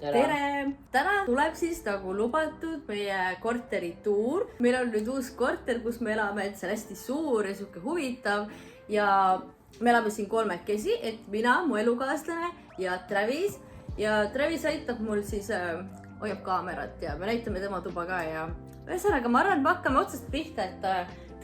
Tere! Täna tuleb siis nagu lubatud meie korteri tuur. Meil on nüüd uus korter, kus me elame, et see on hästi suur ja siuke huvitav. Ja me elame siin kolmekesi, et mina, mu elukaaslane ja Travis. Ja Travis aitab mul siis, hoiab kaamerat ja me näitame tema tuba ka. Ja ühesõnaga, ma arvan, et me hakkame otsast pihta, et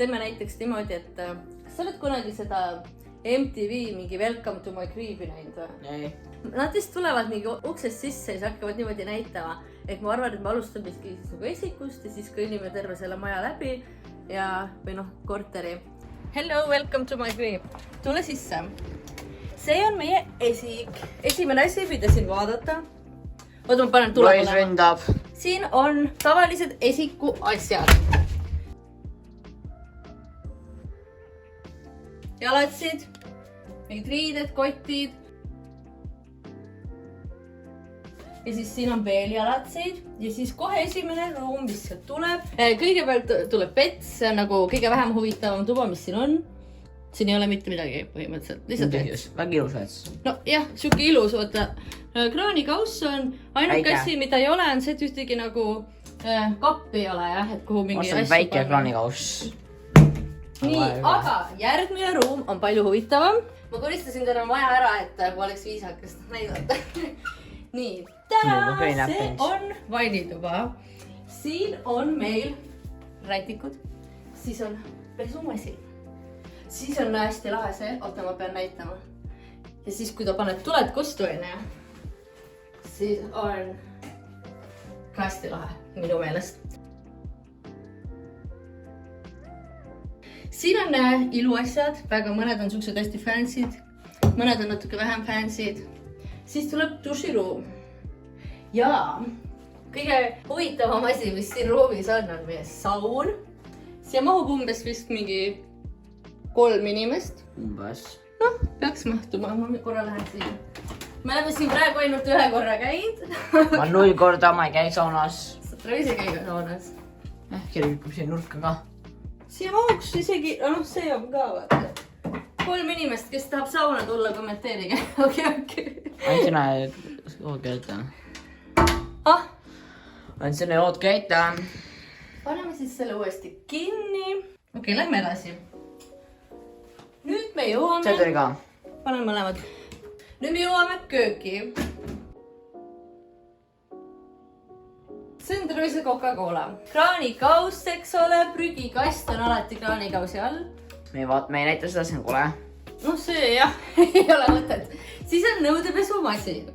teeme näiteks niimoodi, et kas sa oled kunagi seda MTV mingi Welcome to my crib'i näinud või? Ei. Nad vist tulevad mingi uksest sisse ja siis hakkavad niimoodi näitama. Et ma arvan, et me alustame siis nagu esikust ja siis kõnnime terve selle maja läbi ja või noh, korteri. Hello, welcome to my crib. Tule sisse. See on meie esik. Esimene asi, mida siin vaadata. Oota, ma panen tule Lois ründab. Siin on tavalised esiku asjad. Jalatsid, mingid riided, kotid. Ja siis siin on veel jalatsid ja siis kohe esimene ruum, mis sealt tuleb. Kõigepealt tuleb pets, see on nagu kõige vähem huvitavam tuba, mis siin on. Siin ei ole mitte midagi põhimõtteliselt, lihtsalt pets. Väga ilus vets. No jah, siuke ilus, vaata. Kraanikauss on ainuke asi, mida ei ole, on see, et ühtegi nagu kappi ei ole, jah, et kuhu mingi asju väike kraanikauss. Nii, aga järgmine ruum on palju huvitavam. Ma koristasin täna maja ära, et oleks viisakast näidata. Nii, täna see on vainituba. Siin on meil rätikud, siis on pesumasin. Siis on hästi lahe see, oota ma pean näitama. Ja siis kui ta paned tuled kostu, siis on ka hästi lahe minu meelest. Siin on iluasjad, väga mõned on suksed hästi fancy'd, mõned on natuke vähem fancy'd. Siis tuleb duširuum. Ja kõige huvitavam asi, mis siin ruumis on meie saun. Siia mahub umbes vist mingi 3 inimest. Umbes. Noh, peaks mahtuma, ma korra lähen siia. Me oleme siin praegu ainult 1 korra käinud. Ma 0 korda ma ei käi saunas. Sa tuleb ise käiga saunas. Kelle lükkub siia nurka ka. Siia mahuks isegi, noh see on ka vaata. 3 inimest, kes tahab sauna tulla, kommenteerige. Okei. Ainult sina joodke ette. Ainult sina joodke ette. Paneme siis selle uuesti kinni. Okei, lähme edasi. Nüüd me jõuame... See tuli ka. Panen mõlemad. Nüüd me jõuame kööki. See on tervise Coca-Cola. Kraanikauss, eks ole, prügikast on alati kraanikausi all. Me ei näita seda, see on kole. No see jah, ei ole mõtet. Siis on nõudepesumasin.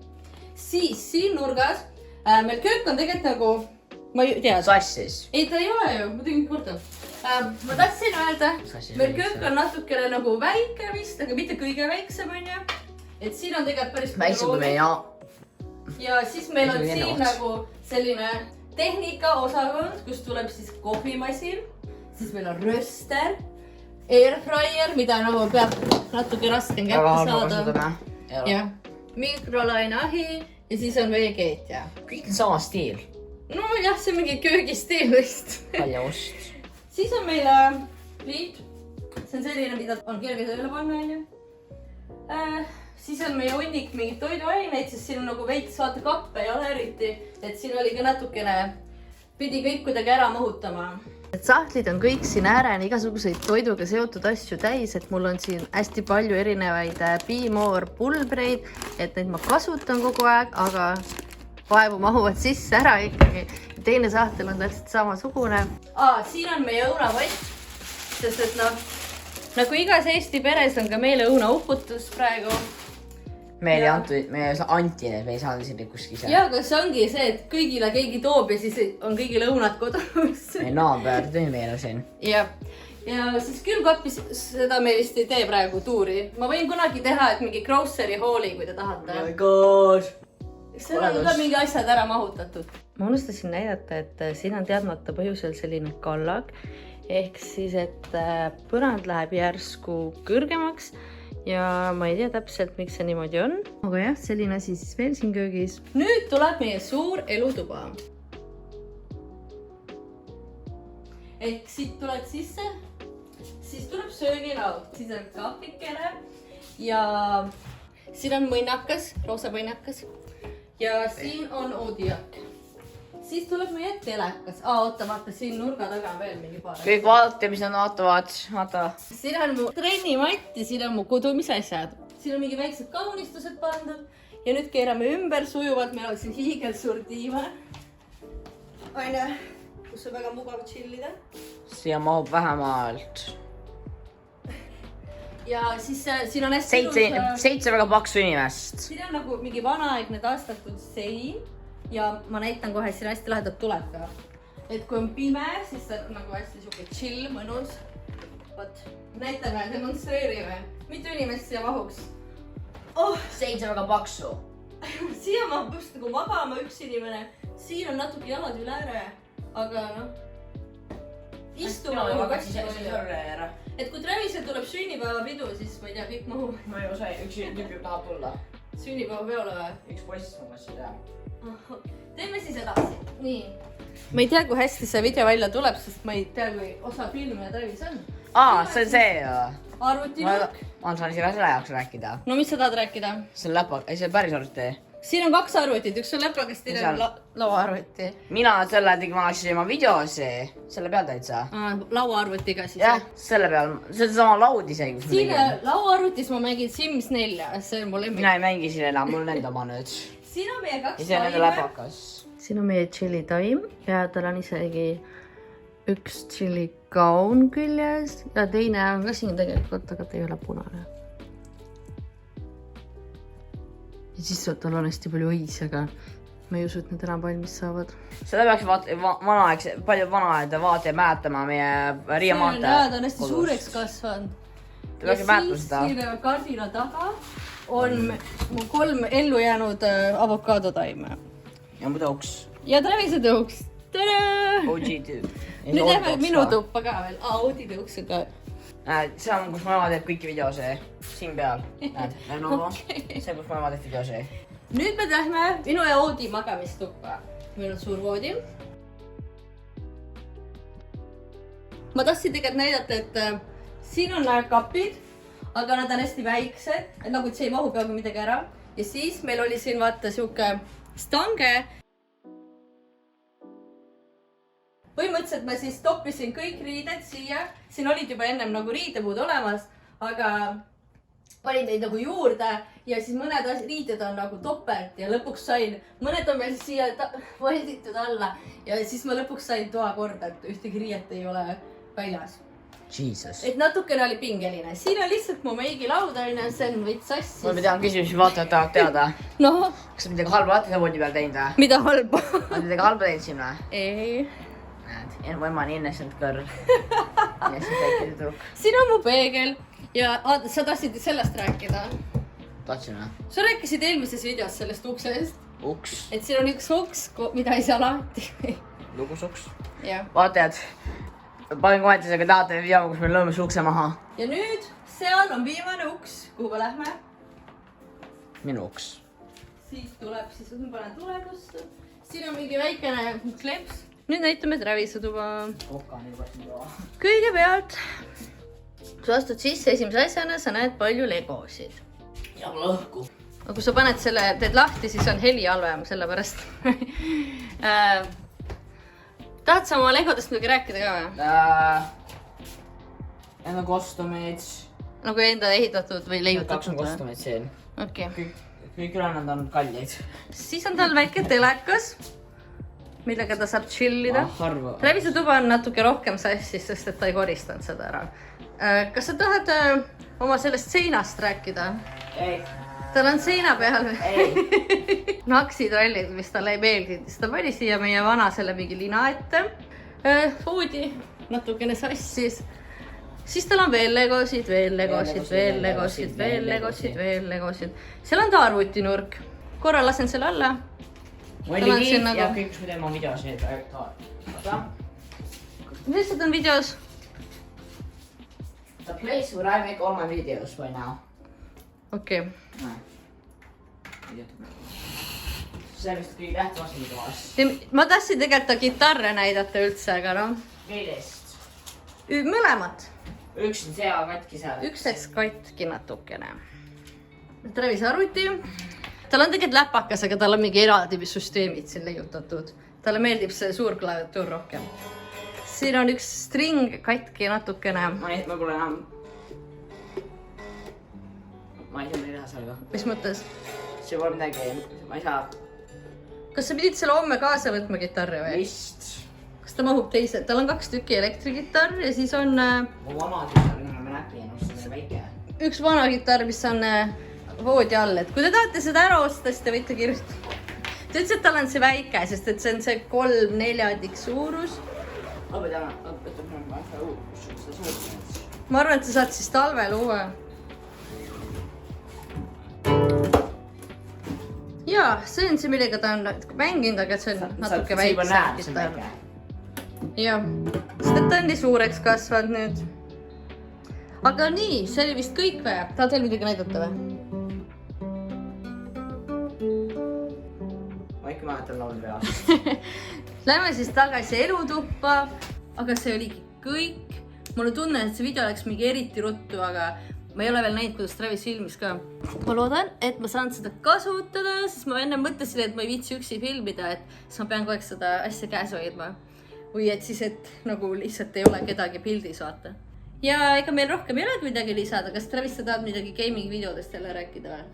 Siis siin nurgas, meil köök on tegelikult nagu, ma ei tea. Sassis. Ei, ta ei ole ju, ma tegin korda. Ma tahtsin öelda, meil köök on natukene nagu väike vist, aga mitte kõige väiksem on ju. Et siin on tegelikult päris... Väiksem kui meie ja siis meil on siin nagu selline tehnika osakond, kus tuleb siis kohvimasin. Siis meil on röster. Airfryer, mida nagu peab natuke raskem kätte saada. Ja mikrolaineahi ja siis on veekeetja. Kõik on sama stiil. No jah, see on mingi köögistiil vist. Palju ost. Siis on meil liit. See on selline, mida on kerge tööle panna. Siis on meie hunnik mingid toiduaineid, sest siin on nagu veits vaata kappe ei ole eriti. Et siin oli ka natukene, pidi kõik kuidagi ära mahutama. Sahtlid on kõik siin ääreni igasuguseid toiduga seotud asju täis, et mul on siin hästi palju erinevaid piimoorpulbreid, et neid ma kasutan kogu aeg, aga vaevu mahuvad sisse ära ikkagi. Teine sahtel on täpselt samasugune. Siin on meie õunavott, sest et noh, nagu igas Eesti peres on ka meile õunauputus praegu. Meile anti, me ei saanud siin kuskil. Ja, aga see ongi see, et kõigile keegi toob ja siis on kõigile õunad kodus. Meie naaber tõi meile siin. Ja siis külmkapis seda me vist ei tee praegu tuuri. Ma võin kunagi teha, et mingi grocery hall'i, kui te tahate. Oh my god! See on ka mingi asjad ära mahutatud. Ma unustasin näidata, et siin on teadmata põhjusel selline kallag. Ehk siis, et põrand läheb järsku kõrgemaks. Ja ma ei tea täpselt, miks see niimoodi on. Aga jah, selline asi siis veel siin köögis. Nüüd tuleb meie suur elutuba. Ehk siit tuled sisse, siis tuleb söögilaud. Siis on kahvikene ja siin on mõnnakas, roosa mõnnakas. ja siin on Oodiak. Siis tuleb meie telekas. Oota, vaata, siin nurga taga on veel mingi paar. Kõik vaadake, mis nad vaatavad. Vaata. Siin on mu trennimatt ja siin on mu kodumisasjad. Siin on mingi väiksed kaunistused pandud. Ja nüüd keerame ümber sujuvalt. Meil on siin hiigelsuur diivan. Aine, kus on väga mugav chillida. Siia mahub vähemalt. Ja siis siin on hästi seitse väga paksu inimest. Siin on nagu mingi vanaaegne taastatud sein. Ja ma näitan kohe, siin hästi lahedat tuleb ka. Et kui on pime, siis see on nagu hästi siuke chill, mõnus. Võt, näitame, demonstreerime. Mitu inimest siia mahuks? Oh! 7 väga paksu. Siia mahub just nagu magama üks inimene. Siin on natuke jalad üle ääre. Aga noh. Istuma nagu kasti. Et kui Travisel tuleb sünnipäeva pidu, siis ma ei tea, kõik mahub. Ma ei osa, üks tüüp tahab tulla. Sünnipäeva peole või? Üks poiss ma mõtlesin teha. Teeme siis edasi. Nii. Ma ei tea, kui hästi see video välja tuleb, sest ma ei tea, kui osa filmi ja Travis on. See on see ju. Arvutinurk. Ma saan isegi selle jaoks rääkida. No mis sa tahad rääkida? See on läpa, ei see on päris arvuti. Siin on 2 arvutit, üks on läpakast, teine on lauaarvuti. Mina selle tegin oma videosi, selle peal täitsa. Lauaarvutiga siis. Jah, selle peal, see on sama laud isegi. Siin lauaarvutis ma mängin Sims 4, see on mul lemmik. Mina ei mängi siin enam, mul on enda oma nüüd. Siin on meie 2 ja see on enda läpakas. Siin on meie chili taim ja tal on isegi üks chili kaun küljes ja teine on ka siin tegelikult, aga ta ei ole punane. Ja siis tal on hästi palju õisi, aga ma ei usu, et need enam valmis saavad. Seda peaks palju vanaaeda vaataja mäletama meie Riia maantee. Ta on hästi suureks kasvanud. Ja siis siin kardina taga on 3 ellu jäänud avokaadotaime. Ja mu tõuks. Ja Travise tõuks. Tere! OG tüüp. Nüüd lähme minu tuppa ka veel. Oodi tõuks on ka. See on, kus mu ema teeb kõiki videosi. Siin peal. Näed, see, kus mu ema teeb videosi. Nüüd me lähme minu ja Oodi magamistuppa. Meil on suur voodi. Ma tahtsin tegelikult näidata, et siin on kapid, aga nad on hästi väiksed, et nagu see ei mahu peaaegu midagi ära. Ja siis meil oli siin vaata siuke stange. Põhimõtteliselt ma siis toppisin kõik riided siia. Siin olid juba ennem nagu riidepuud olemas, aga panin neid nagu juurde ja siis mõned riided on nagu topelt ja lõpuks sain, mõned on veel siia valditud alla ja siis ma lõpuks sain toa korda, et ühtegi riiet ei ole väljas. Jesus. Et natukene oli pingeline. Siin on lihtsalt mu meigilaud, see on võit sassis. Ma tean küsimusi, vaatajad tahavad teada. No. Kas sa midagi halba vaatad voodi peal teinud või? Mida halba? Oled midagi halba teinud siin või? Ei. Näed, mu ema on innocent girl. Siin on mu peegel ja sa tahtsid sellest rääkida? Tahtsin või? Sa rääkisid eelmises videos sellest uksest. Uks. Et siin on üks uks, mida ei saa lahti. Lugus uks. Jah. Vaatajad, panen kommentides, aga tahate video, kus meil lõõmes ukse maha. Ja nüüd seal on viimane uks, kuhu me lähme. Minu uks. Siit tuleb, siis ma panen tulemusse. Siin on mingi väikene kleps. Nüüd näitame Travise tuba. Kõigepealt, sa astud sisse esimese asjana, sa näed palju legosid. Ja mul õhku. Aga kui sa paned selle, teed lahti, siis on heli halvem, sellepärast. Tahad sa oma legodest midagi rääkida ka või? Enda kostumid. Nagu enda ehitatud või leiutatud? 2 on kostumid siin. Okei. Kõik ülejäänud on kallid. Siis on tal väike telekas, millega ta saab chillida. Harva. Travise tuba on natuke rohkem sassis, sest et ta ei koristanud seda ära. Kas sa tahad oma sellest seinast rääkida? Ei. Tal on seina peal Ei. naksitrallid, mis talle ei meeldinud. Siis ta pani siia meie vana selle mingi lina ette. Voodi natukene sassis. Siis tal on veel legosid, veel legosid, veel legosid, veel legosid, veel legosid. Seal on ta arvutinurk. Korra lasen selle alla. Mulligi ja kõik, kus me teeme videos need. Mis lihtsalt on videos? The place where I make all my videos by now. Okei. See vist kõige tähtsamast videos. Ma tahtsin tegelikult ta kitarre näidata üldse, aga noh. Millest? Mõlemat. Üks on sea katki seal. Üks läks katki natukene. Travise arvuti. tal on tegelikult läpakas, aga tal on mingi eraldi süsteemid siin leiutatud. Talle meeldib see suur klaviatuur rohkem. Siin on üks string katki natukene. Ma pole enam... Ma ei saa midagi teha sellega. Mis mõttes? See pole midagi, ma ei saa... Kas sa pidid selle homme kaasa võtma gitarri või? Vist. Kas ta mahub teise? Tal on 2 tükki elektrigitarr ja siis on... Mu vana gitarr, ma näpin, see on väike. Üks vana gitarr, mis on voodi all. Et kui te tahate seda ära osta, siis te võite kirjutada. Ta ütles, et tal on see väike, sest et see on see 3/4 suurus. Ma arvan, et sa saad siis talvel uue. Jaa, see on see, millega ta on mänginud, aga see on natuke väiksem. Jah, sest et ta on nii suureks kasvanud nüüd. Aga nii, see oli vist kõik või? Tahad veel midagi näidata või? Ma ikka mäletan laulu peast. Lähme siis tagasi elutuppa, aga see oligi kõik. Mulle tunne, et see video läks mingi eriti ruttu, aga ma ei ole veel näinud, kuidas Travis filmis ka. Ma loodan, et ma saan seda kasutada, sest ma enne mõtlesin, et ma ei viitsi üksi filmida, et siis ma pean kogu aeg seda asja käes hoidma. Või et siis, et nagu lihtsalt ei ole kedagi pildis vaata. Ja ega meil rohkem ei olegi midagi lisada. Kas Travis, sa tahad midagi gaming videodest jälle rääkida või?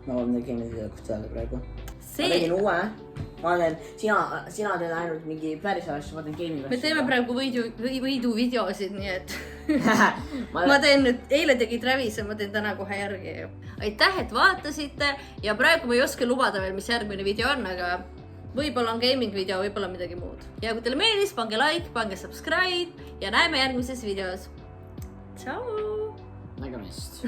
Ma olen midagi gaming videodest öelda praegu. Ma tegin uue. Ma olen, sina teed ainult mingi päris asju, ma teen gaming asju. Me teeme praegu võidu videosid, nii et ma teen nüüd, eile tegi Travis ja ma teen täna kohe järgi. Aitäh, et vaatasite ja praegu ma ei oska lubada veel, mis järgmine video on, aga võib-olla on gaming video, võib-olla midagi muud. Ja kui teile meeldis, pange like, pange subscribe ja näeme järgmises videos. Tšau! Nägemist!